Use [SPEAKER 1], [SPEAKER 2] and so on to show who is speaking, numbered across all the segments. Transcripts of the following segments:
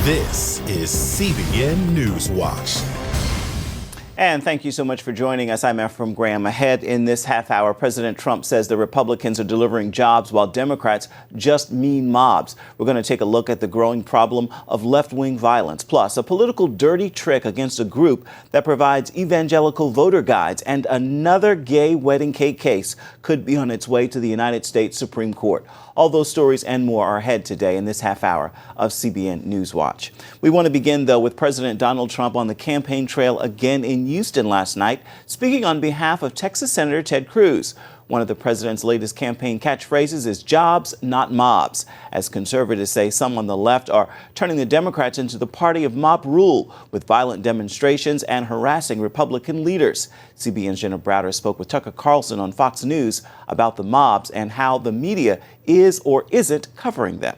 [SPEAKER 1] This is CBN NewsWatch.
[SPEAKER 2] And thank you so much for joining us. I'm Ephraim Graham. Ahead in this half hour, President Trump says the Republicans are delivering jobs while Democrats just mean mobs. We're going to take a look at the growing problem of left-wing violence, plus a political dirty trick against a group that provides evangelical voter guides, and another gay wedding cake case could be on its way to the United States Supreme Court. All those stories and more are ahead today in this half hour of CBN NewsWatch. We want to begin, though, with President Donald Trump on the campaign trail again in Houston last night, speaking on behalf of Texas Senator Ted Cruz. One of the president's latest campaign catchphrases is jobs, not mobs. As conservatives say, some on the left are turning the Democrats into the party of mob rule with violent demonstrations and harassing Republican leaders. CBN's Jenna Browder spoke with Tucker Carlson on Fox News about the mobs and how the media is or isn't covering them.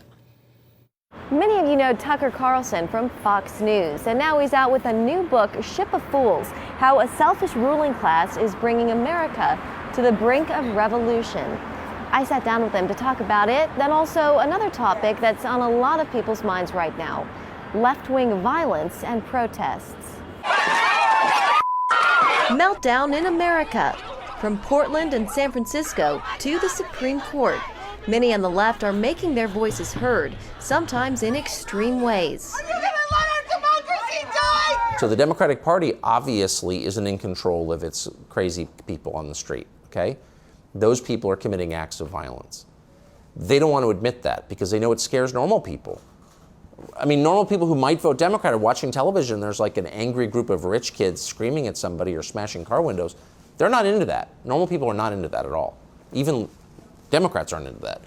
[SPEAKER 3] Many of you know Tucker Carlson from Fox News, and now he's out with a new book, Ship of Fools, How a Selfish Ruling Class is Bringing America to the Brink of Revolution. I sat down with him to talk about it, then also another topic that's on a lot of people's minds right now, left-wing violence and protests. Meltdown in America, from Portland and San Francisco to the Supreme Court. Many on the left are making their voices heard, sometimes in extreme ways.
[SPEAKER 4] Are you gonna let our democracy die?
[SPEAKER 5] So the Democratic Party obviously isn't in control of its crazy people on the street, okay? Those people are committing acts of violence. They don't want to admit that because they know it scares normal people. I mean, normal people who might vote Democrat are watching television. There's like an angry group of rich kids screaming at somebody or smashing car windows. They're not into that. Normal people are not into that at all. Even Democrats aren't into that.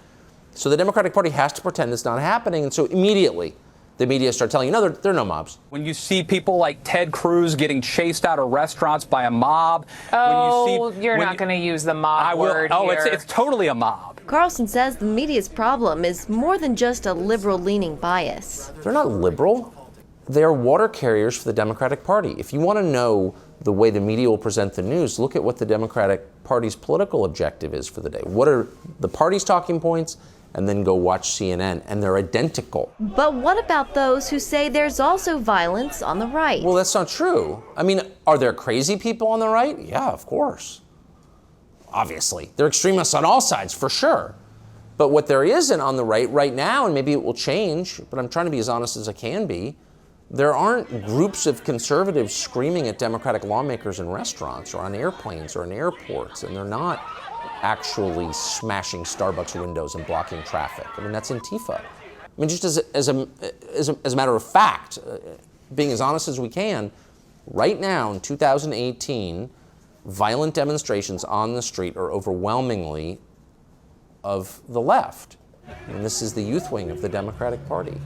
[SPEAKER 5] So the Democratic Party has to pretend it's not happening. And so immediately the media start telling you, no, there are no mobs.
[SPEAKER 6] When you see people like Ted Cruz getting chased out of restaurants by a mob.
[SPEAKER 7] You're not going to use the mob word here.
[SPEAKER 6] It's totally a mob.
[SPEAKER 3] Carlson says the media's problem is more than just a liberal-leaning bias.
[SPEAKER 5] They're not liberal. They're water carriers for the Democratic Party. If you want to know the way the media will present the news, look at what the Democratic Party's political objective is for the day. What are the party's talking points? And then go watch CNN, and they're identical.
[SPEAKER 3] But what about those who say there's also violence on the right?
[SPEAKER 5] Well, that's not true. I mean, are there crazy people on the right? Yeah, of course. Obviously. There are extremists on all sides, for sure. But what there isn't on the right now, and maybe it will change, but I'm trying to be as honest as I can be, there aren't groups of conservatives screaming at Democratic lawmakers in restaurants or on airplanes or in airports, and they're not actually smashing Starbucks windows and blocking traffic. I mean, that's Antifa. I mean, just as a matter of fact, being as honest as we can, right now in 2018, violent demonstrations on the street are overwhelmingly of the left. And this is the youth wing of the Democratic Party.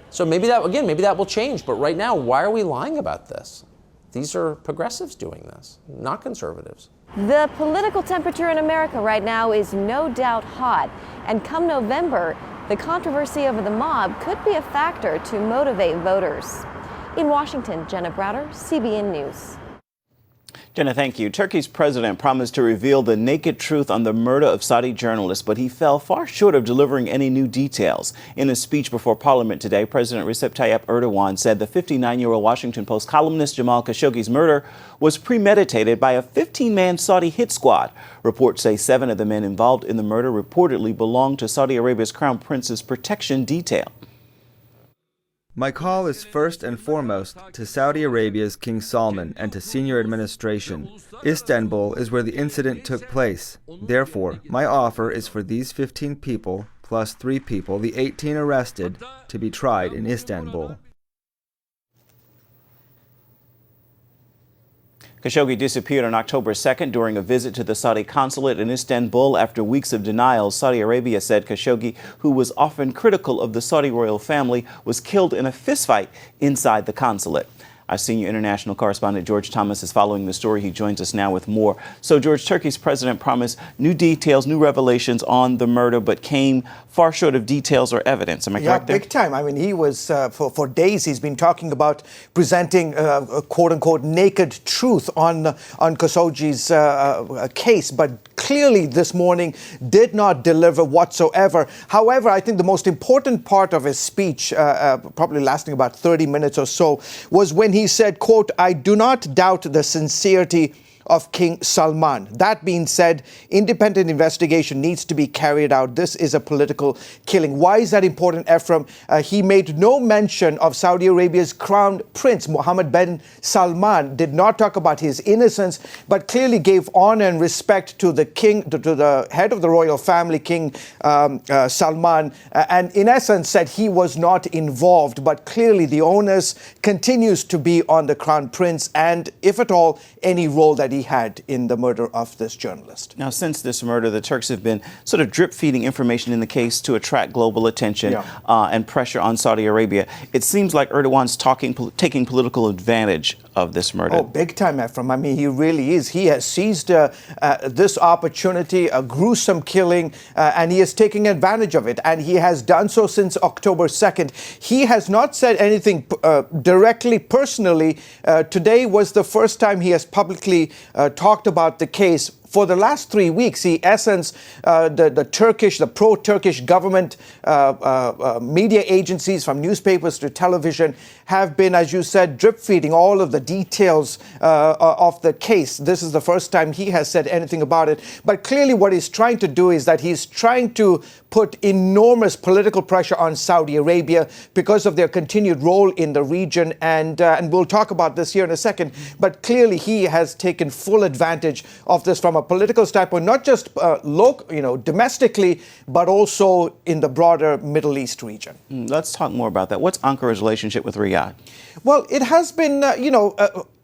[SPEAKER 5] So maybe that will change. But right now, why are we lying about this? These are progressives doing this, not conservatives.
[SPEAKER 3] The political temperature in America right now is no doubt hot. And come November, the controversy over the mob could be a factor to motivate voters. In Washington, Jenna Browder, CBN News.
[SPEAKER 2] Jenna, thank you. Turkey's president promised to reveal the naked truth on the murder of Saudi journalists, but he fell far short of delivering any new details. In a speech before Parliament today, President Recep Tayyip Erdogan said the 59-year-old Washington Post columnist Jamal Khashoggi's murder was premeditated by a 15-man Saudi hit squad. Reports say 7 of the men involved in the murder reportedly belonged to Saudi Arabia's Crown Prince's protection detail.
[SPEAKER 8] My call is first and foremost to Saudi Arabia's King Salman and to senior administration. Istanbul is where the incident took place. Therefore, my offer is for these 15 people, plus 3 people, the 18 arrested, to be tried in Istanbul.
[SPEAKER 2] Khashoggi disappeared on October 2nd during a visit to the Saudi consulate in Istanbul. After weeks of denials, Saudi Arabia said Khashoggi, who was often critical of the Saudi royal family, was killed in a fistfight inside the consulate. Our senior international correspondent George Thomas is following the story. He joins us now with more. So, George, Turkey's president promised new details, new revelations on the murder, but came far short of details or evidence. Am I correct there?
[SPEAKER 9] Yeah, big time. I mean, he was, for days, he's been talking about presenting a quote-unquote naked truth on Khashoggi's case, but clearly this morning did not deliver whatsoever. However, I think the most important part of his speech, probably lasting about 30 minutes or so, was when he said, quote, "I do not doubt the sincerity of King Salman. That being said, independent investigation needs to be carried out. This is a political killing." Why is that important, Ephraim? He made no mention of Saudi Arabia's crown prince, Mohammed bin Salman, did not talk about his innocence, but clearly gave honor and respect to the king, to the head of the royal family, King Salman, and in essence said he was not involved. But clearly the onus continues to be on the crown prince and, if at all, any role that he had in the murder of this journalist.
[SPEAKER 2] Now, since this murder, the Turks have been sort of drip-feeding information in the case to attract global attention and pressure on Saudi Arabia. It seems like Erdogan's taking political advantage of this murder.
[SPEAKER 9] Oh, big time, Ephraim. I mean, he really is. He has seized this opportunity, a gruesome killing, and he is taking advantage of it. And he has done so since October 2nd. He has not said anything directly, personally. Today was the first time he has publicly talked about the case. For the last 3 weeks, he essence the pro-Turkish government media agencies, from newspapers to television, have been, as you said, drip-feeding all of the details of the case. This is the first time he has said anything about it. But clearly what he's trying to do is that he's trying to put enormous political pressure on Saudi Arabia because of their continued role in the region. And we'll talk about this here in a second. But clearly he has taken full advantage of this from a political standpoint, not just domestically, but also in the broader Middle East region.
[SPEAKER 2] Let's talk more about that. What's Ankara's relationship with Riyadh?
[SPEAKER 9] Well, it has been,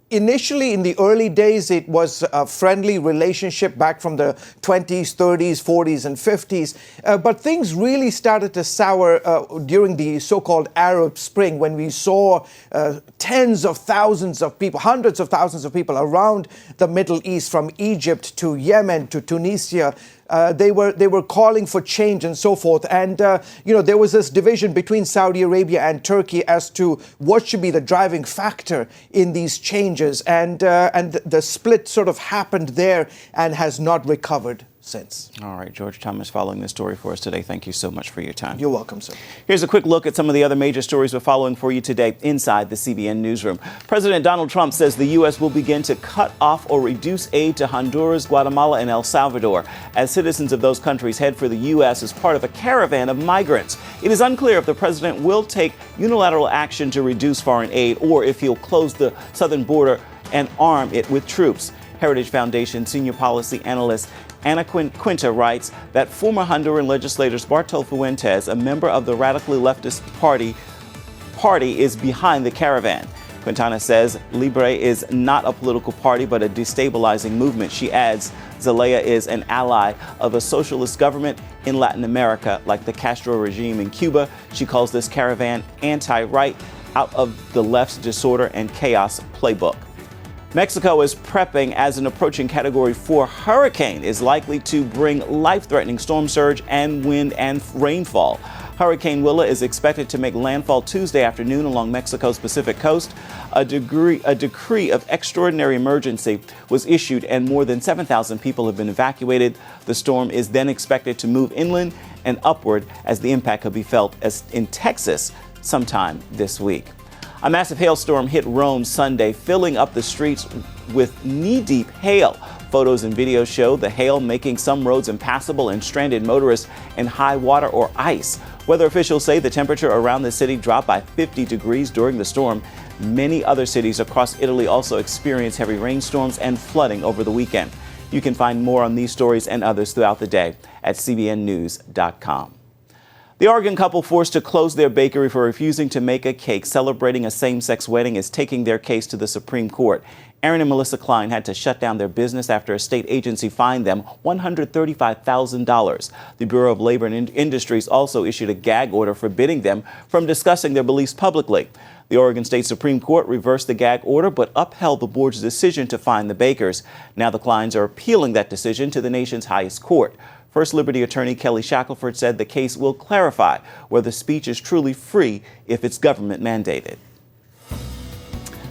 [SPEAKER 9] initially, in the early days, it was a friendly relationship back from the 20s, 30s, 40s, and 50s. But things really started to sour during the so-called Arab Spring, when we saw tens of thousands of people, hundreds of thousands of people around the Middle East, from Egypt to Yemen to Tunisia. They were calling for change and so forth. And, there was this division between Saudi Arabia and Turkey as to what should be the driving factor in these changes. And the split sort of happened there and has not recovered since.
[SPEAKER 2] All right, George Thomas following this story for us today. Thank you so much for your time.
[SPEAKER 9] You're welcome, sir.
[SPEAKER 2] Here's a quick look at some of the other major stories we're following for you today inside the CBN newsroom. President Donald Trump says the U.S. will begin to cut off or reduce aid to Honduras, Guatemala, and El Salvador as citizens of those countries head for the U.S. as part of a caravan of migrants. It is unclear if the president will take unilateral action to reduce foreign aid or if he'll close the southern border and arm it with troops. Heritage Foundation senior policy analyst Ana Quinta writes that former Honduran legislators Bartol Fuentes, a member of the radically leftist party is behind the caravan. Quintana says Libre is not a political party but a destabilizing movement. She adds Zelaya is an ally of a socialist government in Latin America, like the Castro regime in Cuba. She calls this caravan anti-right, out of the left's disorder and chaos playbook. Mexico is prepping as an approaching Category 4 hurricane is likely to bring life-threatening storm surge and wind and rainfall. Hurricane Willa is expected to make landfall Tuesday afternoon along Mexico's Pacific coast. A decree of extraordinary emergency was issued and more than 7,000 people have been evacuated. The storm is then expected to move inland and upward as the impact could be felt as in Texas sometime this week. A massive hailstorm hit Rome Sunday, filling up the streets with knee-deep hail. Photos and videos show the hail making some roads impassable and stranded motorists in high water or ice. Weather officials say the temperature around the city dropped by 50 degrees during the storm. Many other cities across Italy also experienced heavy rainstorms and flooding over the weekend. You can find more on these stories and others throughout the day at cbnnews.com. The Oregon couple forced to close their bakery for refusing to make a cake celebrating a same-sex wedding is taking their case to the Supreme Court. Aaron and Melissa Klein had to shut down their business after a state agency fined them $135,000. The Bureau of Labor and Industries also issued a gag order forbidding them from discussing their beliefs publicly. The Oregon State Supreme Court reversed the gag order but upheld the board's decision to fine the bakers. Now the Kleins are appealing that decision to the nation's highest court. First Liberty attorney Kelly Shackelford said the case will clarify whether speech is truly free if it's government mandated.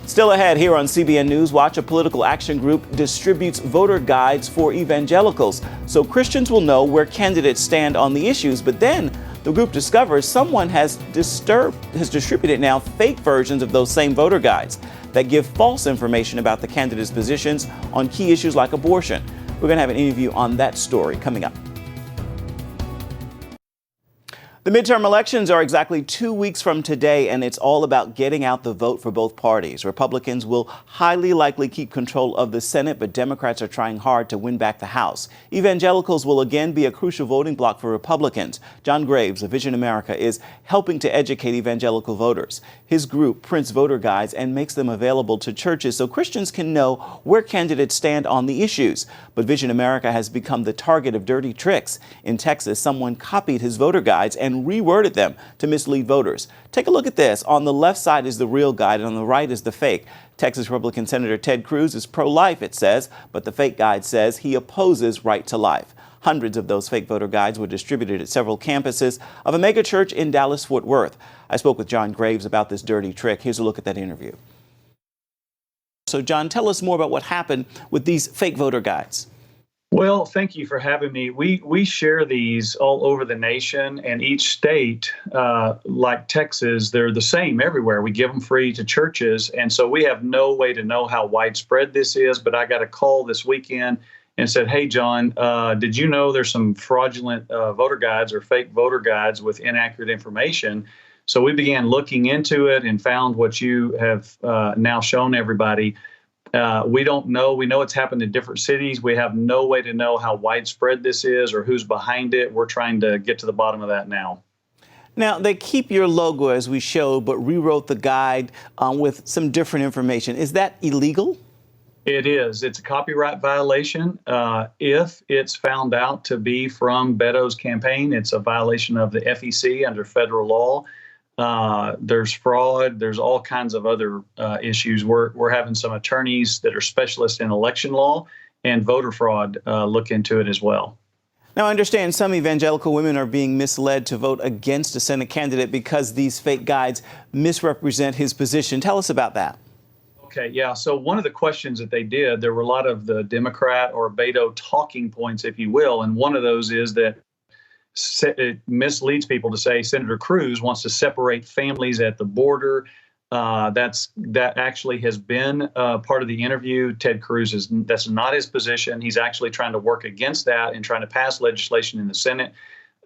[SPEAKER 2] Still ahead here on CBN NewsWatch, a political action group distributes voter guides for evangelicals so Christians will know where candidates stand on the issues. But then the group discovers someone has distributed now fake versions of those same voter guides that give false information about the candidates' positions on key issues like abortion. We're going to have an interview on that story coming up. The midterm elections are exactly 2 weeks from today, and it's all about getting out the vote for both parties. Republicans will highly likely keep control of the Senate, but Democrats are trying hard to win back the House. Evangelicals will again be a crucial voting bloc for Republicans. John Graves of Vision America is helping to educate evangelical voters. His group prints voter guides and makes them available to churches so Christians can know where candidates stand on the issues. But Vision America has become the target of dirty tricks. In Texas, someone copied his voter guides and reworded them to mislead voters. Take a look at this. On the left side is the real guide and on the right is the fake. Texas Republican Senator Ted Cruz is pro-life, it says, but the fake guide says he opposes right to life. Hundreds of those fake voter guides were distributed at several campuses of a mega church in Dallas-Fort Worth. I spoke with John Graves about this dirty trick. Here's a look at that interview. So, John, tell us more about what happened with these fake voter guides.
[SPEAKER 10] Well, thank you for having me. We share these all over the nation, and each state, like Texas, they're the same everywhere. We give them free to churches, and so we have no way to know how widespread this is. But I got a call this weekend and said, "Hey, John, did you know there's some fraudulent voter guides or fake voter guides with inaccurate information?" So we began looking into it and found what you have now shown everybody. We don't know. We know it's happened in different cities. We have no way to know how widespread this is or who's behind it. We're trying to get to the bottom of that now.
[SPEAKER 2] Now, they keep your logo as we showed, but rewrote the guide with some different information. Is that illegal?
[SPEAKER 10] It is. It's a copyright violation. If it's found out to be from Beto's campaign, it's a violation of the FEC under federal law. There's fraud. There's all kinds of other issues. We're having some attorneys that are specialists in election law and voter fraud look into it as well.
[SPEAKER 2] Now, I understand some evangelical women are being misled to vote against a Senate candidate because these fake guides misrepresent his position. Tell us about that.
[SPEAKER 10] Okay, yeah. So one of the questions that they did, there were a lot of the Democrat or Beto talking points, if you will, and one of those is that it misleads people to say Senator Cruz wants to separate families at the border. That actually has been part of the interview. Ted Cruz that's not his position. He's actually trying to work against that and trying to pass legislation in the Senate.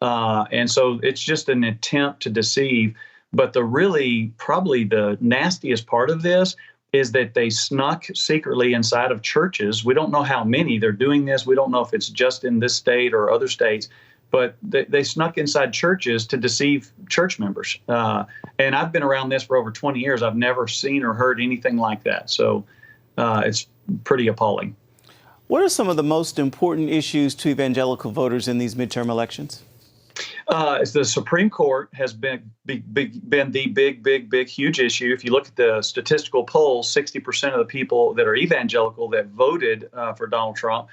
[SPEAKER 10] And so it's just an attempt to deceive. But probably the nastiest part of this is that they snuck secretly inside of churches. We don't know how many they're doing this. We don't know if it's just in this state or other states. But they snuck inside churches to deceive church members. And I've been around this for over 20 years. I've never seen or heard anything like that. So it's pretty appalling.
[SPEAKER 2] What are some of the most important issues to evangelical voters in these midterm elections?
[SPEAKER 10] The Supreme Court has been the big, huge issue. If you look at the statistical polls, 60% of the people that are evangelical that voted for Donald Trump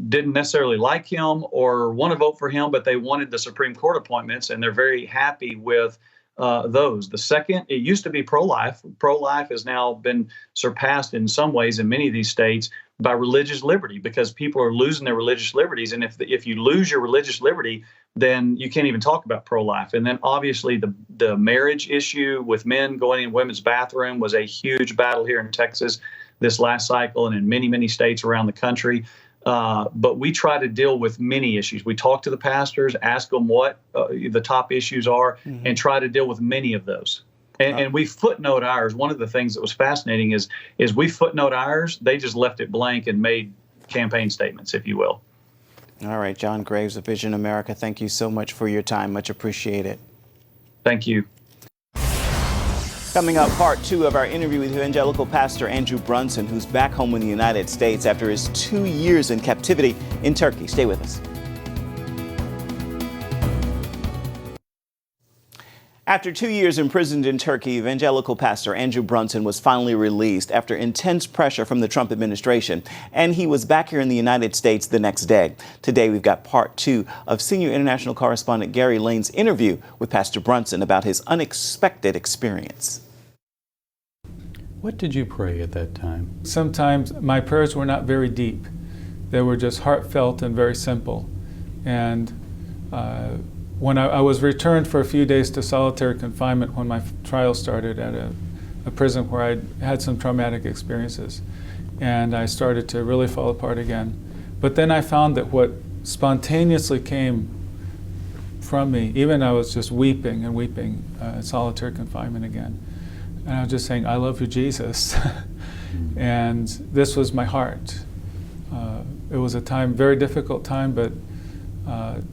[SPEAKER 10] didn't necessarily like him or want to vote for him, but they wanted the Supreme Court appointments, and they're very happy with those. The second, it used to be pro-life. Pro-life has now been surpassed in some ways in many of these states by religious liberty because people are losing their religious liberties. And if you lose your religious liberty, then you can't even talk about pro-life. And then obviously the marriage issue with men going in women's bathroom was a huge battle here in Texas this last cycle and in many, many states around the country. But we try to deal with many issues. We talk to the pastors, ask them what the top issues are, and try to deal with many of those. And we footnote ours. One of the things that was fascinating is we footnote ours. They just left it blank and made campaign statements, if you will.
[SPEAKER 2] All right, John Graves of Vision America, thank you so much for your time. Much appreciated.
[SPEAKER 10] Thank you.
[SPEAKER 2] Coming up, part 2 of our interview with evangelical pastor Andrew Brunson, who's back home in the United States after his 2 years in captivity in Turkey. Stay with us. After 2 years imprisoned in Turkey, evangelical pastor Andrew Brunson was finally released after intense pressure from the Trump administration, and he was back here in the United States the next day. Today, we've got part 2 of senior international correspondent Gary Lane's interview with Pastor Brunson about his unexpected experience.
[SPEAKER 11] What did you pray at that time?
[SPEAKER 12] Sometimes my prayers were not very deep. They were just heartfelt and very simple. And when I was returned for a few days to solitary confinement when my trial started at a prison where I had some traumatic experiences, and I started to really fall apart again. But then I found that what spontaneously came from me, even I was just weeping and weeping in solitary confinement again, and I was just saying, I love you, Jesus. And this was my heart. It was a time, very difficult time, but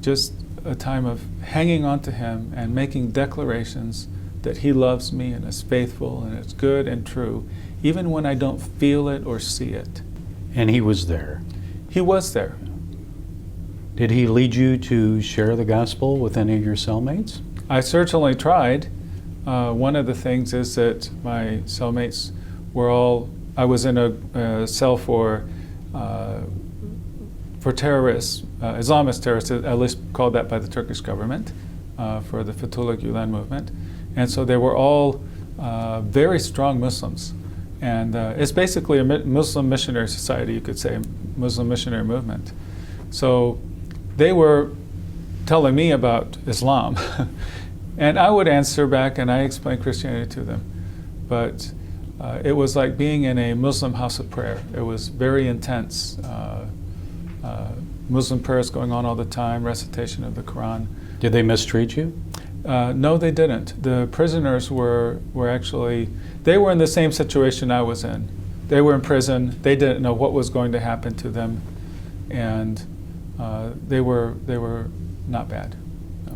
[SPEAKER 12] just a time of hanging on to him and making declarations that he loves me and is faithful and is good and true, even when I don't feel it or see it.
[SPEAKER 11] And he was there.
[SPEAKER 12] He was there.
[SPEAKER 11] Did he lead you to share the gospel with any of your cellmates?
[SPEAKER 12] I certainly tried. One of the things is that my cellmates were all, I was in a cell for terrorists, Islamist terrorists, at least called that by the Turkish government, for the Fethullah Gülen movement. And so they were all very strong Muslims. And it's basically a Muslim missionary society, you could say, Muslim missionary movement. So they were telling me about Islam. And I would answer back and I explained Christianity to them. But it was like being in a Muslim house of prayer. It was very intense. Muslim prayers going on all the time, recitation of the Quran.
[SPEAKER 11] Did they mistreat you?
[SPEAKER 12] No, they didn't. The prisoners were actually, they were in the same situation I was in. They were in prison. They didn't know what was going to happen to them, and they were not bad. No.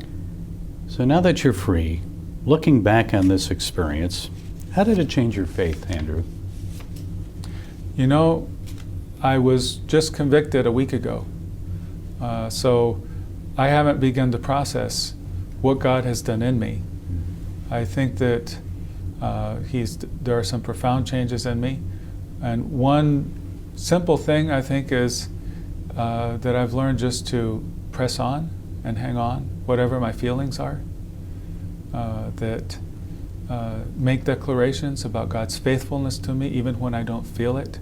[SPEAKER 11] So now that you're free, looking back on this experience, how did it change your faith, Andrew?
[SPEAKER 12] You know, I was just convicted a week ago. So I haven't begun to process what God has done in me. I think that there are some profound changes in me. And one simple thing I think is that I've learned just to press on and hang on, whatever my feelings are. That make declarations about God's faithfulness to me even when I don't feel it.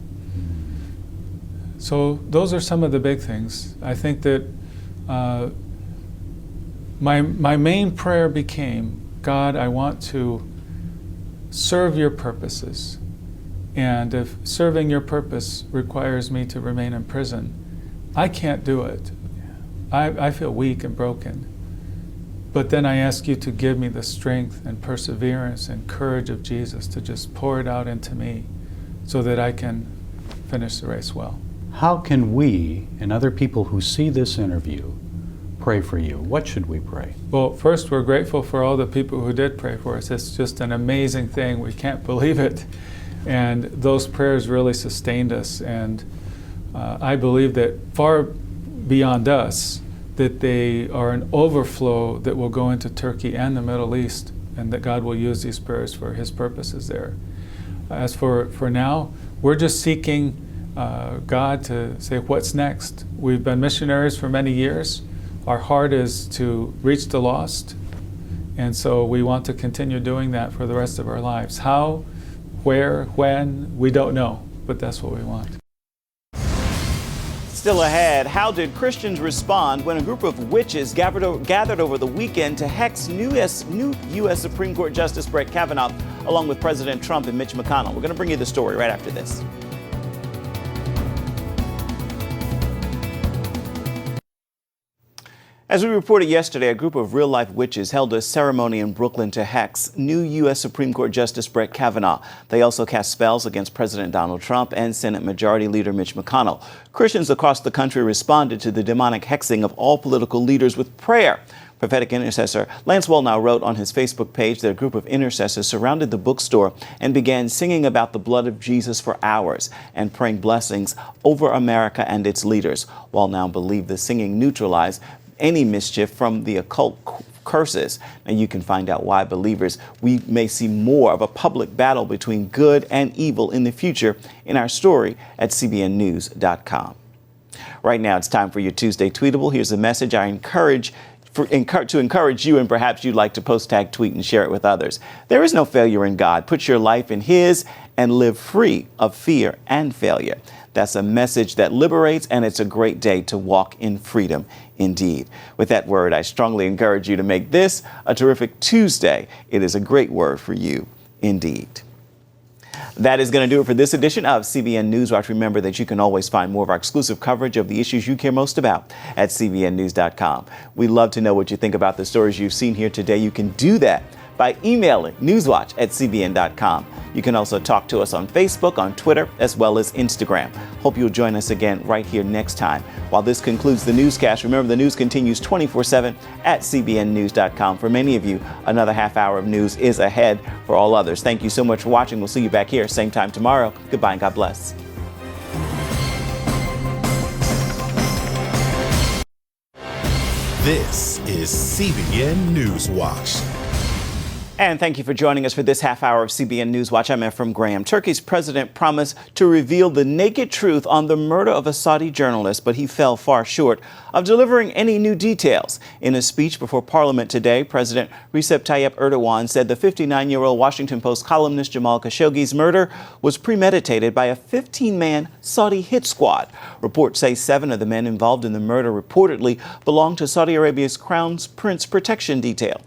[SPEAKER 12] So those are some of the big things. I think that my main prayer became, God, I want to serve your purposes. And if serving your purpose requires me to remain in prison, I can't do it. I feel weak and broken. But then I ask you to give me the strength and perseverance and courage of Jesus to just pour it out into me so that I can finish the race well.
[SPEAKER 11] How can we and other people who see this interview pray for you? What should we pray?
[SPEAKER 12] Well, first, we're grateful for all the people who did pray for us. It's just an amazing thing. We can't believe it. And those prayers really sustained us. And I believe that far beyond us, that they are an overflow that will go into Turkey and the Middle East, and that God will use these prayers for his purposes there. As for now, we're just seeking God to say, what's next? We've been missionaries for many years. Our heart is to reach the lost, and so we want to continue doing that for the rest of our lives. How, where, when, we don't know, but that's what we want.
[SPEAKER 2] Still ahead, how did Christians respond when a group of witches gathered over the weekend to hex new U.S. Supreme Court Justice Brett Kavanaugh, along with President Trump and Mitch McConnell? We're going to bring you the story right after this. As we reported yesterday, a group of real-life witches held a ceremony in Brooklyn to hex new U.S. Supreme Court Justice Brett Kavanaugh. They also cast spells against President Donald Trump and Senate Majority Leader Mitch McConnell. Christians across the country responded to the demonic hexing of all political leaders with prayer. Prophetic intercessor Lance Wallnau wrote on his Facebook page that a group of intercessors surrounded the bookstore and began singing about the blood of Jesus for hours and praying blessings over America and its leaders. Wallnau believed the singing neutralized any mischief from the occult curses. And you can find out why believers, we may see more of a public battle between good and evil in the future in our story at cbnnews.com. Right now, it's time for your Tuesday Tweetable. Here's a message I encourage you, and perhaps you'd like to post, tag, tweet, and share it with others. There is no failure in God. Put your life in His and live free of fear and failure. That's a message that liberates, and it's a great day to walk in freedom indeed. With that word, I strongly encourage you to make this a terrific Tuesday. It is a great word for you indeed. That is going to do it for this edition of CBN NewsWatch. Remember that you can always find more of our exclusive coverage of the issues you care most about at cbnnews.com. We love to know what you think about the stories you've seen here today. You can do that by emailing newswatch@cbn.com. You can also talk to us on Facebook, on Twitter, as well as Instagram. Hope you'll join us again right here next time. While this concludes the newscast, remember the news continues 24/7 at cbnnews.com. For many of you, another half hour of news is ahead for all others. Thank you so much for watching. We'll see you back here same time tomorrow. Goodbye and God bless.
[SPEAKER 1] This is CBN NewsWatch.
[SPEAKER 2] And thank you for joining us for this half hour of CBN NewsWatch. I'm Ephraim Graham. Turkey's president promised to reveal the naked truth on the murder of a Saudi journalist, but he fell far short of delivering any new details. In a speech before Parliament today, President Recep Tayyip Erdogan said the 59-year-old Washington Post columnist Jamal Khashoggi's murder was premeditated by a 15-man Saudi hit squad. Reports say 7 of the men involved in the murder reportedly belong to Saudi Arabia's Crown Prince Protection Detail.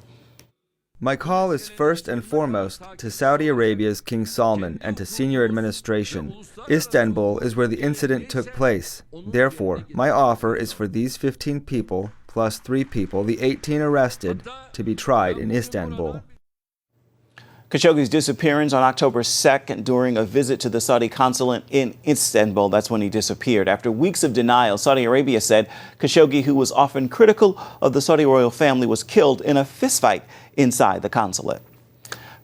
[SPEAKER 8] My call is first and foremost to Saudi Arabia's King Salman and to senior administration. Istanbul is where the incident took place. Therefore, my offer is for these 15 people, plus 3 people, the 18 arrested, to be tried in Istanbul.
[SPEAKER 2] Khashoggi's disappearance on October 2nd during a visit to the Saudi consulate in Istanbul. That's when he disappeared. After weeks of denial, Saudi Arabia said Khashoggi, who was often critical of the Saudi royal family, was killed in a fistfight inside the consulate.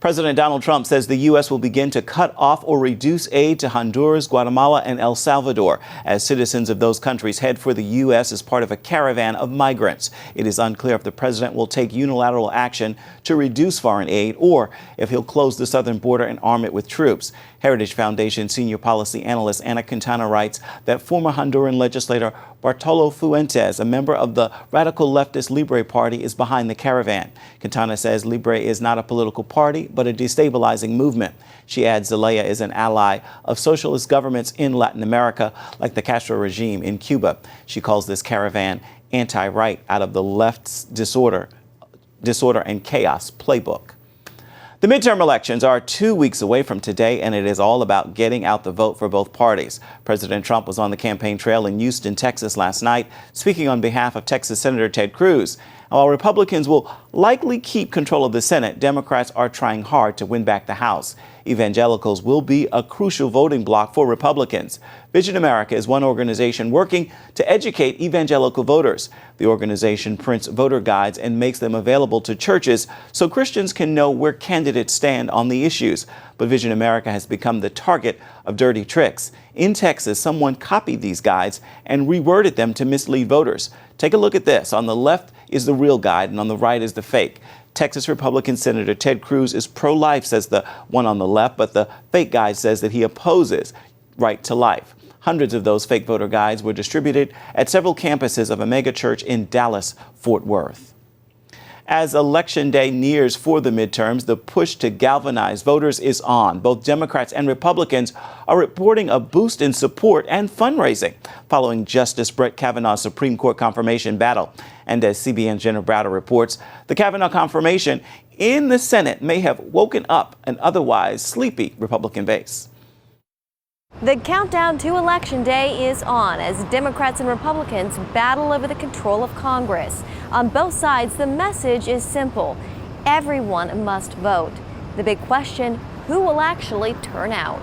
[SPEAKER 2] President Donald Trump says the U.S. will begin to cut off or reduce aid to Honduras, Guatemala, and El Salvador as citizens of those countries head for the U.S. as part of a caravan of migrants. It is unclear if the president will take unilateral action to reduce foreign aid or if he'll close the southern border and arm it with troops. Heritage Foundation senior policy analyst Ana Quintana writes that former Honduran legislator Bartolo Fuentes, a member of the radical leftist Libre Party, is behind the caravan. Quintana says Libre is not a political party, but a destabilizing movement. She adds Zelaya is an ally of socialist governments in Latin America, like the Castro regime in Cuba. She calls this caravan anti-right out of the left's disorder and chaos playbook. The midterm elections are 2 weeks away from today, and it is all about getting out the vote for both parties. President Trump was on the campaign trail in Houston, Texas last night, speaking on behalf of Texas Senator Ted Cruz. While Republicans will likely keep control of the Senate, Democrats are trying hard to win back the House. Evangelicals will be a crucial voting bloc for Republicans. Vision America is one organization working to educate evangelical voters. The organization prints voter guides and makes them available to churches so Christians can know where candidates stand on the issues. But Vision America has become the target of dirty tricks. In Texas, someone copied these guides and reworded them to mislead voters. Take a look at this. On the left is the real guide and on the right is the fake. Texas Republican Senator Ted Cruz is pro-life, says the one on the left, but the fake guide says that he opposes right to life. Hundreds of those fake voter guides were distributed at several campuses of a mega church in Dallas, Fort Worth. As Election Day nears for the midterms, the push to galvanize voters is on. Both Democrats and Republicans are reporting a boost in support and fundraising following Justice Brett Kavanaugh's Supreme Court confirmation battle. And as CBN's Jenna Browder reports, the Kavanaugh confirmation in the Senate may have woken up an otherwise sleepy Republican base.
[SPEAKER 3] The countdown to Election Day is on as Democrats and Republicans battle over the control of Congress. On both sides, the message is simple. Everyone must vote. The big question, who will actually turn out?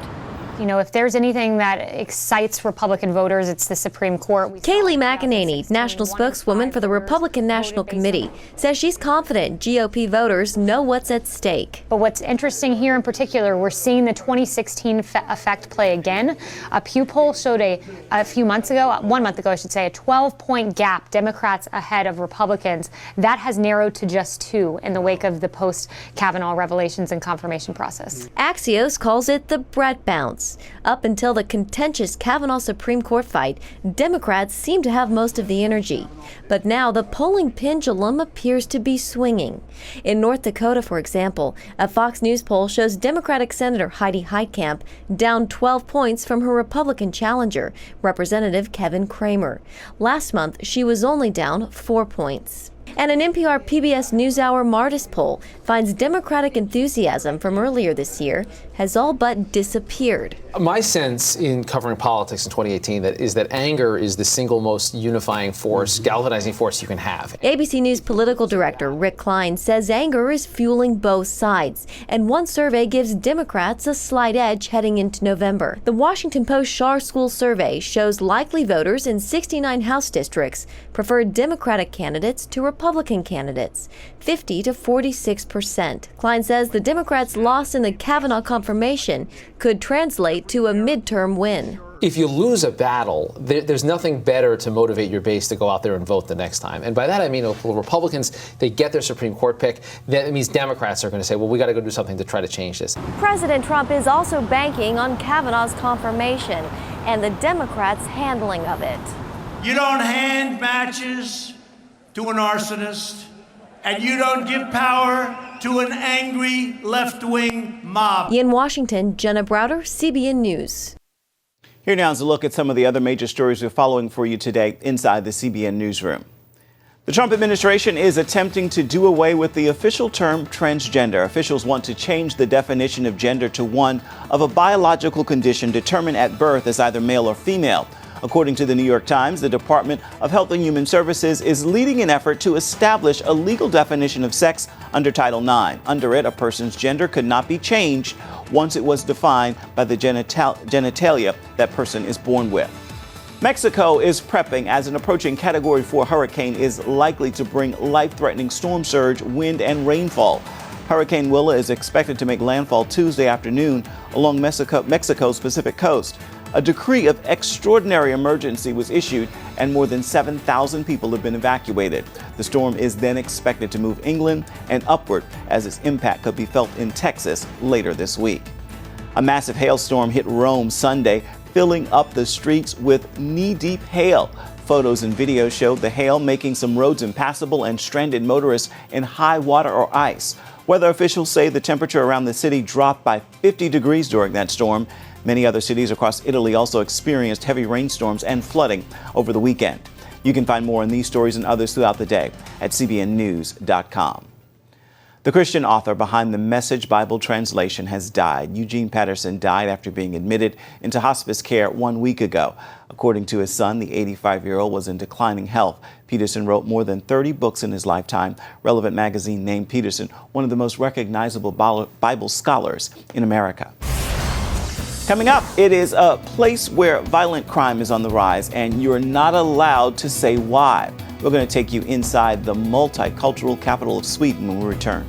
[SPEAKER 13] You know, if there's anything that excites Republican voters, it's the Supreme Court.
[SPEAKER 3] Kayleigh McEnany, national spokeswoman for the Republican National Committee, says she's confident GOP voters know what's at stake.
[SPEAKER 13] But what's interesting here in particular, we're seeing the 2016 effect play again. A Pew poll showed a few months ago, 1 month ago, I should say, a 12-point gap, Democrats ahead of Republicans. That has narrowed to just 2 in the wake of the post-Kavanaugh revelations and confirmation process.
[SPEAKER 3] Axios calls it the Brett bounce. Up until the contentious Kavanaugh Supreme Court fight, Democrats seem to have most of the energy. But now the polling pendulum appears to be swinging. In North Dakota, for example, a Fox News poll shows Democratic Senator Heidi Heitkamp down 12 points from her Republican challenger, Representative Kevin Cramer. Last month, she was only down 4 points. And an NPR PBS NewsHour Martis poll finds Democratic enthusiasm from earlier this year has all but disappeared.
[SPEAKER 14] My sense in covering politics in 2018 is that anger is the single most unifying force, galvanizing force you can have.
[SPEAKER 3] ABC News political director Rick Klein says anger is fueling both sides, and one survey gives Democrats a slight edge heading into November. The Washington Post Schar School survey shows likely voters in 69 House districts prefer Democratic candidates to Republican candidates, 50 to 46%. Klein says the Democrats' loss in the Kavanaugh confirmation could translate to a midterm win.
[SPEAKER 14] If you lose a battle, there's nothing better to motivate your base to go out there and vote the next time. And by that I mean, if Republicans, they get their Supreme Court pick, that means Democrats are going to say, well, we got to go do something to try to change this.
[SPEAKER 3] President Trump is also banking on Kavanaugh's confirmation and the Democrats' handling of it.
[SPEAKER 15] You don't hand matches to an arsonist, and you don't give power to an angry left-wing mob.
[SPEAKER 3] In Washington, Jenna Browder, CBN News.
[SPEAKER 2] Here now is a look at some of the other major stories we're following for you today inside the CBN newsroom. The Trump administration is attempting to do away with the official term transgender. Officials want to change the definition of gender to one of a biological condition determined at birth as either male or female. According to the New York Times, the Department of Health and Human Services is leading an effort to establish a legal definition of sex under Title IX. Under it, a person's gender could not be changed once it was defined by the genitalia that person is born with. Mexico is prepping as an approaching Category 4 hurricane is likely to bring life-threatening storm surge, wind, and rainfall. Hurricane Willa is expected to make landfall Tuesday afternoon along Mexico's Pacific coast. A decree of extraordinary emergency was issued and more than 7,000 people have been evacuated. The storm is then expected to move inland and upward as its impact could be felt in Texas later this week. A massive hailstorm hit Rome Sunday, filling up the streets with knee-deep hail. Photos and videos showed the hail making some roads impassable and stranded motorists in high water or ice. Weather officials say the temperature around the city dropped by 50 degrees during that storm. Many other cities across Italy also experienced heavy rainstorms and flooding over the weekend. You can find more on these stories and others throughout the day at cbnnews.com. The Christian author behind the Message Bible translation has died. Eugene Patterson died after being admitted into hospice care 1 week ago. According to his son, the 85-year-old was in declining health. Peterson wrote more than 30 books in his lifetime. Relevant magazine named Peterson one of the most recognizable Bible scholars in America. Coming up, it is a place where violent crime is on the rise, and you're not allowed to say why. We're going to take you inside the multicultural capital of Sweden when we return.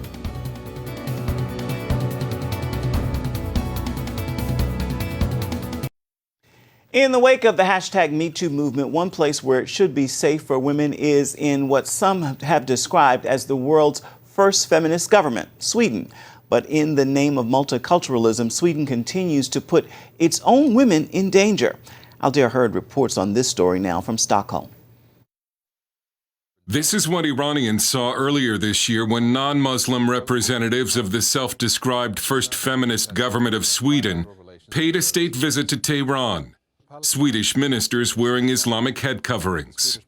[SPEAKER 2] In the wake of the hashtag #MeToo movement, one place where it should be safe for women is in what some have described as the world's first feminist government, Sweden. But in the name of multiculturalism, Sweden continues to put its own women in danger. Aldir Hurd reports on this story now from Stockholm.
[SPEAKER 16] This is what Iranians saw earlier this year when non-Muslim representatives of the self-described first feminist government of Sweden paid a state visit to Tehran. Swedish ministers wearing Islamic head coverings.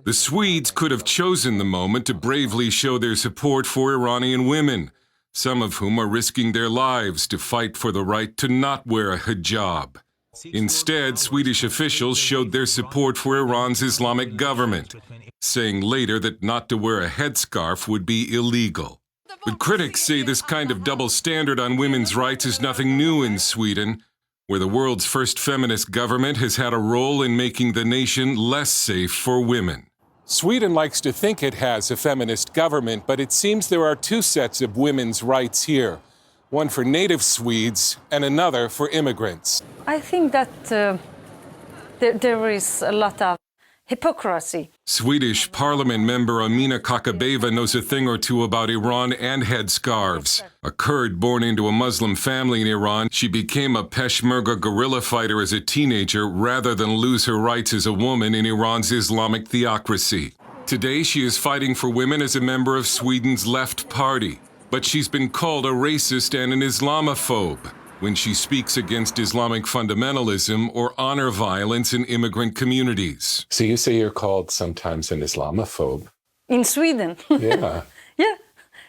[SPEAKER 16] The Swedes could have chosen the moment to bravely show their support for Iranian women, some of whom are risking their lives to fight for the right to not wear a hijab. Instead, Swedish officials showed their support for Iran's Islamic government, saying later that not to wear a headscarf would be illegal. But critics say this kind of double standard on women's rights is nothing new in Sweden. where the world's first feminist government has had a role in making the nation less safe for women.
[SPEAKER 17] Sweden likes to think it has a feminist government, but it seems there are two sets of women's rights here. One for native Swedes and another for immigrants.
[SPEAKER 18] I think that there is a lot of hypocrisy.
[SPEAKER 16] Swedish parliament member Amina Kakabeva knows a thing or two about Iran and headscarves. A Kurd born into a Muslim family in Iran, she became a Peshmerga guerrilla fighter as a teenager rather than lose her rights as a woman in Iran's Islamic theocracy. Today, she is fighting for women as a member of Sweden's Left Party. But she's been called a racist and an Islamophobe when she speaks against Islamic fundamentalism or honor violence in immigrant communities.
[SPEAKER 17] So you say you're called sometimes an Islamophobe?
[SPEAKER 18] In Sweden?
[SPEAKER 17] Yeah.
[SPEAKER 18] Yeah,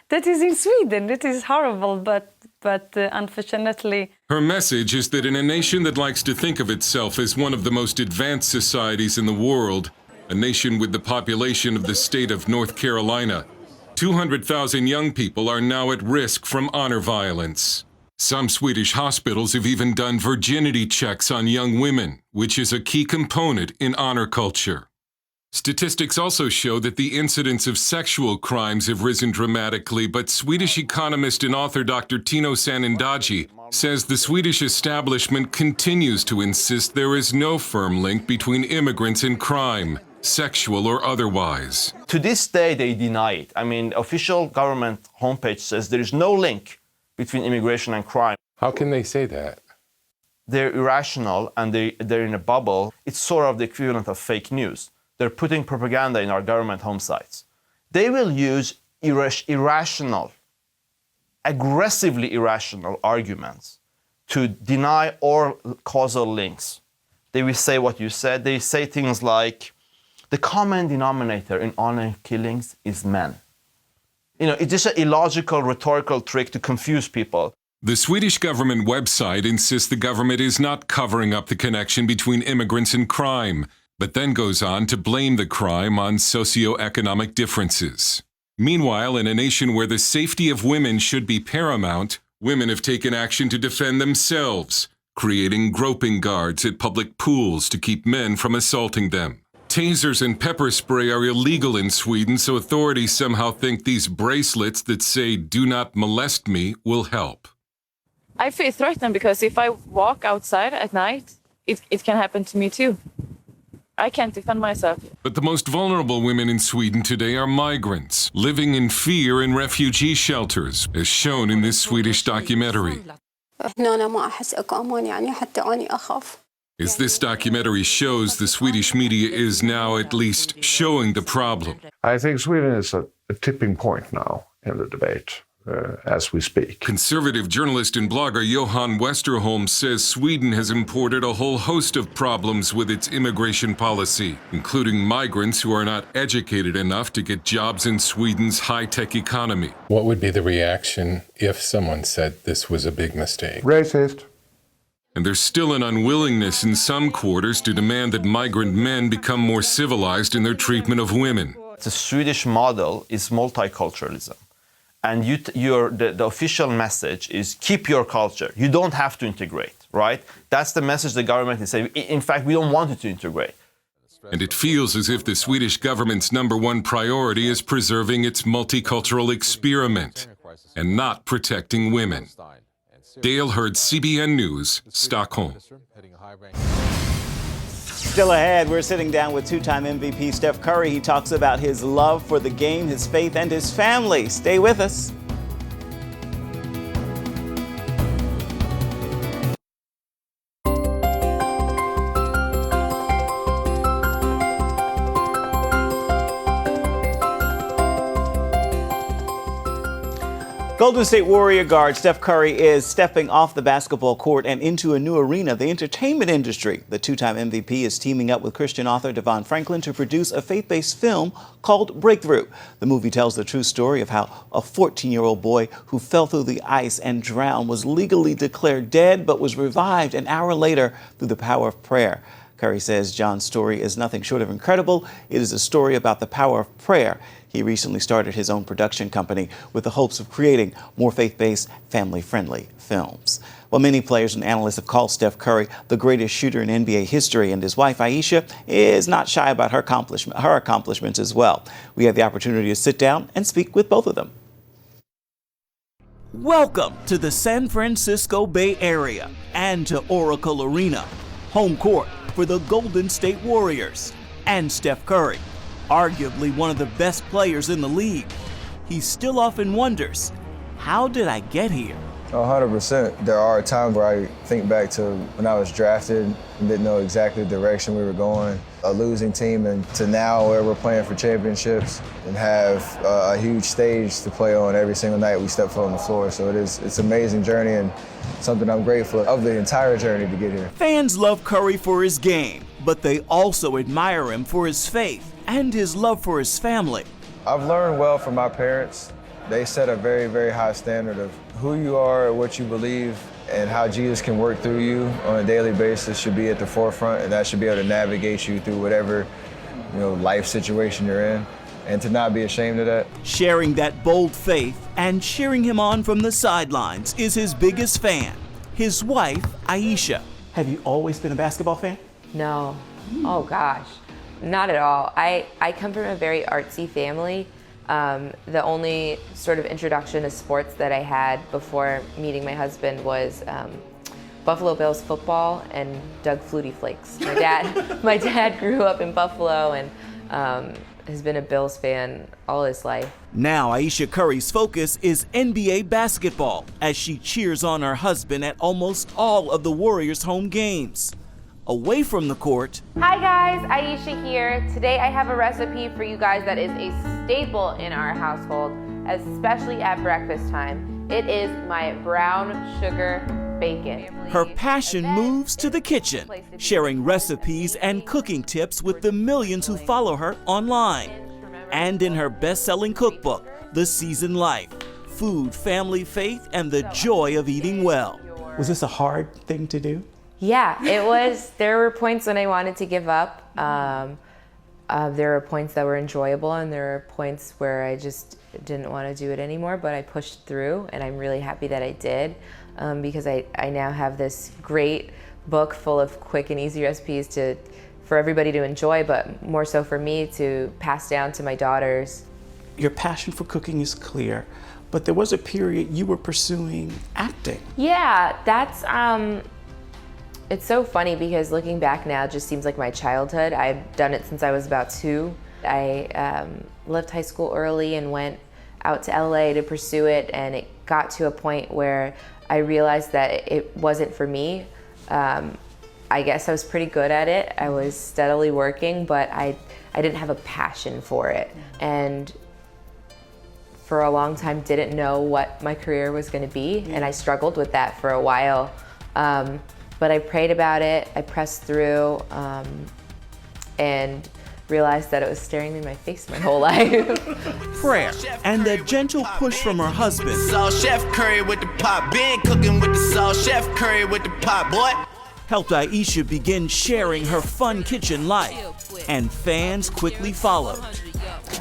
[SPEAKER 18] that is in Sweden. That is horrible, but unfortunately.
[SPEAKER 16] Her message is that in a nation that likes to think of itself as one of the most advanced societies in the world, a nation with the population of the state of North Carolina, 200,000 young people are now at risk from honor violence. Some Swedish hospitals have even done virginity checks on young women, which is a key component in honor culture. Statistics also show that the incidence of sexual crimes have risen dramatically, but Swedish economist and author Dr. Tino Sanindaji says the Swedish establishment continues to insist there is no firm link between immigrants and crime, sexual or otherwise.
[SPEAKER 19] To this day, they deny it. I mean, official government homepage says there is no link between immigration and crime.
[SPEAKER 17] How can they say that?
[SPEAKER 19] They're irrational and they're in a bubble. It's sort of the equivalent of fake news. They're putting propaganda in our government home sites. They will use irrational, aggressively irrational arguments to deny all causal links. They will say what you said. They say things like, the common denominator in honor killings is men. You know, it's just an illogical, rhetorical trick to confuse people.
[SPEAKER 16] The Swedish government website insists the government is not covering up the connection between immigrants and crime, but then goes on to blame the crime on socioeconomic differences. Meanwhile, in a nation where the safety of women should be paramount, women have taken action to defend themselves, creating groping guards at public pools to keep men from assaulting them. Tasers and pepper spray are illegal in Sweden, so authorities somehow think these bracelets that say, "Do not molest me," will help.
[SPEAKER 20] I feel threatened because if I walk outside at night, it can happen to me too. I can't defend myself.
[SPEAKER 16] But the most vulnerable women in Sweden today are migrants, living in fear in refugee shelters, as shown in this Swedish documentary. As this documentary shows, the Swedish media is now at least showing the problem.
[SPEAKER 21] I think Sweden is a tipping point now in the debate as we speak.
[SPEAKER 16] Conservative journalist and blogger Johan Westerholm says Sweden has imported a whole host of problems with its immigration policy, including migrants who are not educated enough to get jobs in Sweden's high-tech economy.
[SPEAKER 17] What would be the reaction if someone said this was a big mistake?
[SPEAKER 21] Racist.
[SPEAKER 16] And there's still an unwillingness in some quarters to demand that migrant men become more civilized in their treatment of women.
[SPEAKER 19] The Swedish model is multiculturalism. And the official message is keep your culture. You don't have to integrate, right? That's the message the government is saying. In fact, we don't want you to integrate.
[SPEAKER 16] And it feels as if the Swedish government's #1 priority is preserving its multicultural experiment and not protecting women. Dale Hurd, CBN News, Stockholm.
[SPEAKER 2] Still ahead, we're sitting down with two-time MVP Steph Curry. He talks about his love for the game, his faith, and his family. Stay with us. Golden State Warrior guard Steph Curry is stepping off the basketball court and into a new arena, the entertainment industry. The two-time MVP is teaming up with Christian author Devon Franklin to produce a faith-based film called Breakthrough. The movie tells the true story of how a 14-year-old boy who fell through the ice and drowned was legally declared dead but was revived an hour later through the power of prayer. Curry says John's story is nothing short of incredible. It is a story about the power of prayer. He recently started his own production company with the hopes of creating more faith-based, family-friendly films. Well, many players and analysts have called Steph Curry the greatest shooter in NBA history, and his wife, Ayesha, is not shy about her accomplishments as well. We had the opportunity to sit down and speak with both of them.
[SPEAKER 4] Welcome to the San Francisco Bay Area and to Oracle Arena, home court for the Golden State Warriors and Steph Curry, arguably one of the best players in the league. He still often wonders, how did I get here?
[SPEAKER 22] 100%. There are times where I think back to when I was drafted and didn't know exactly the direction we were going, a losing team, and to now where we're playing for championships and have a huge stage to play on every single night we step foot on the floor. So it's an amazing journey and something I'm grateful of the entire journey to get here.
[SPEAKER 4] Fans love Curry for his game, but they also admire him for his faith and his love for his family.
[SPEAKER 22] I've learned well from my parents. They set a very, very high standard of who you are, what you believe, and how Jesus can work through you on a daily basis should be at the forefront, and that should be able to navigate you through whatever, life situation you're in, and to not be ashamed of that.
[SPEAKER 4] Sharing that bold faith and cheering him on from the sidelines is his biggest fan, his wife, Ayesha.
[SPEAKER 2] Have you always been a basketball fan?
[SPEAKER 23] No. Oh gosh, not at all. I come from a very artsy family. The only sort of introduction to sports that I had before meeting my husband was Buffalo Bills football and Doug Flutie Flakes. My dad grew up in Buffalo and has been a Bills fan all his life.
[SPEAKER 4] Now Ayesha Curry's focus is NBA basketball as she cheers on her husband at almost all of the Warriors' home games. Away from the court.
[SPEAKER 23] Hi guys, Ayesha here. Today I have a recipe for you guys that is a staple in our household, especially at breakfast time. It is my brown sugar bacon.
[SPEAKER 4] Her passion moves to the kitchen, sharing recipes and cooking tips with the millions who follow her online. And in her best-selling cookbook, The Seasoned Life, Food, Family, Faith, and the Joy of Eating Well.
[SPEAKER 2] Was this a hard thing to do?
[SPEAKER 23] Yeah, it was. There were points when I wanted to give up. There were points that were enjoyable, and there were points where I just didn't want to do it anymore, but I pushed through, and I'm really happy that I did, because I now have this great book full of quick and easy recipes for everybody to enjoy, but more so for me to pass down to my daughters.
[SPEAKER 2] Your passion for cooking is clear, but there was a period you were pursuing acting.
[SPEAKER 23] Yeah, that's... It's so funny because looking back now just seems like my childhood. I've done it since I was about 2. I left high school early and went out to LA to pursue it, and it got to a point where I realized that it wasn't for me. I guess I was pretty good at it. I was steadily working, but I didn't have a passion for it. And for a long time didn't know what my career was going to be, and I struggled with that for a while. But I prayed about it, I pressed through, and realized that it was staring me in my face my whole life.
[SPEAKER 4] Prayer and a gentle push from her husband.
[SPEAKER 15] Salt Chef Curry with the pot, been cooking with the Salt Chef Curry with the pot, boy.
[SPEAKER 4] Helped Ayesha begin sharing her fun kitchen life, and fans quickly followed.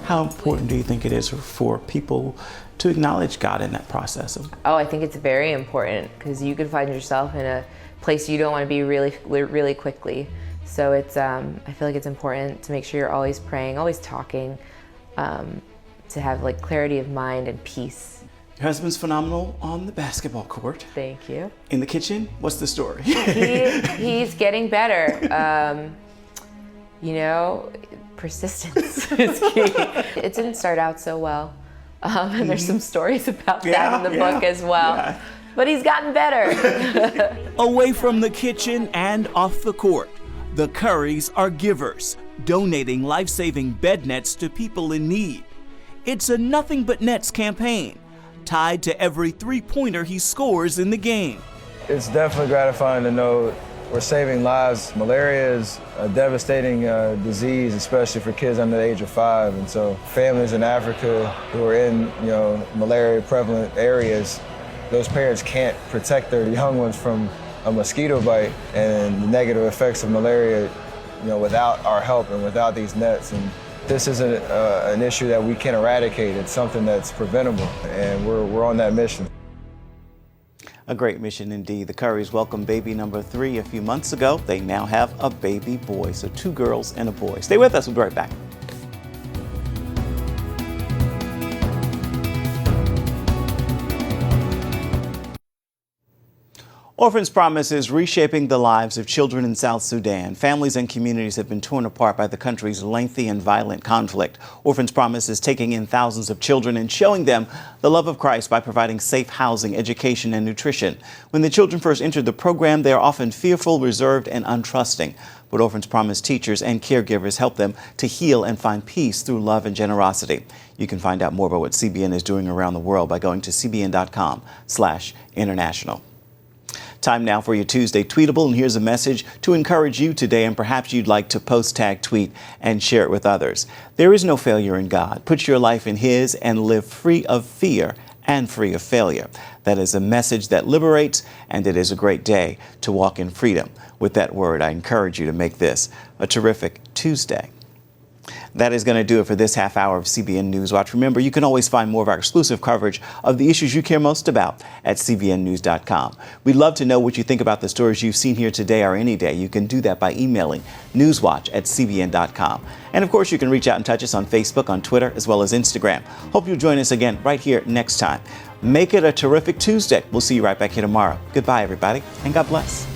[SPEAKER 2] How important do you think it is for people to acknowledge God in that process?
[SPEAKER 23] Oh, I think it's very important, because you could find yourself in a place you don't want to be really quickly. So it's I feel like it's important to make sure you're always praying, always talking, to have like clarity of mind and peace.
[SPEAKER 2] Your husband's phenomenal on the basketball court.
[SPEAKER 23] Thank you.
[SPEAKER 2] In the kitchen, what's the story?
[SPEAKER 23] He's getting better. Persistence is key. It didn't start out so well, and there's some stories about that in the book as well. Yeah. But he's gotten better.
[SPEAKER 4] Away from the kitchen and off the court, the Currys are givers, donating life-saving bed nets to people in need. It's a Nothing But Nets campaign, tied to every three-pointer he scores in the game.
[SPEAKER 22] It's definitely gratifying to know we're saving lives. Malaria is a devastating disease, especially for kids under the age of 5. And so families in Africa who are in malaria prevalent areas, those parents can't protect their young ones from a mosquito bite and the negative effects of malaria, without our help and without these nets. And this isn't an issue that we can eradicate. It's something that's preventable, and we're on that mission.
[SPEAKER 2] A great mission indeed. The Currys welcomed baby number 3 a few months ago. They now have a baby boy, so 2 girls and a boy. Stay with us. We'll be right back. Orphans Promise is reshaping the lives of children in South Sudan. Families and communities have been torn apart by the country's lengthy and violent conflict. Orphans Promise is taking in thousands of children and showing them the love of Christ by providing safe housing, education, and nutrition. When the children first entered the program, they are often fearful, reserved, and untrusting. But Orphans Promise teachers and caregivers help them to heal and find peace through love and generosity. You can find out more about what CBN is doing around the world by going to cbn.com/international. Time now for your Tuesday Tweetable, and here's a message to encourage you today, and perhaps you'd like to post, tag, tweet, and share it with others. There is no failure in God. Put your life in His and live free of fear and free of failure. That is a message that liberates, and it is a great day to walk in freedom. With that word, I encourage you to make this a terrific Tuesday. That is going to do it for this half hour of CBN NewsWatch. Remember, you can always find more of our exclusive coverage of the issues you care most about at cbnnews.com. We'd love to know what you think about the stories you've seen here today or any day. You can do that by emailing newswatch@cbn.com. And of course, you can reach out and touch us on Facebook, on Twitter, as well as Instagram. Hope you'll join us again right here next time. Make it a terrific Tuesday. We'll see you right back here tomorrow. Goodbye, everybody, and God bless.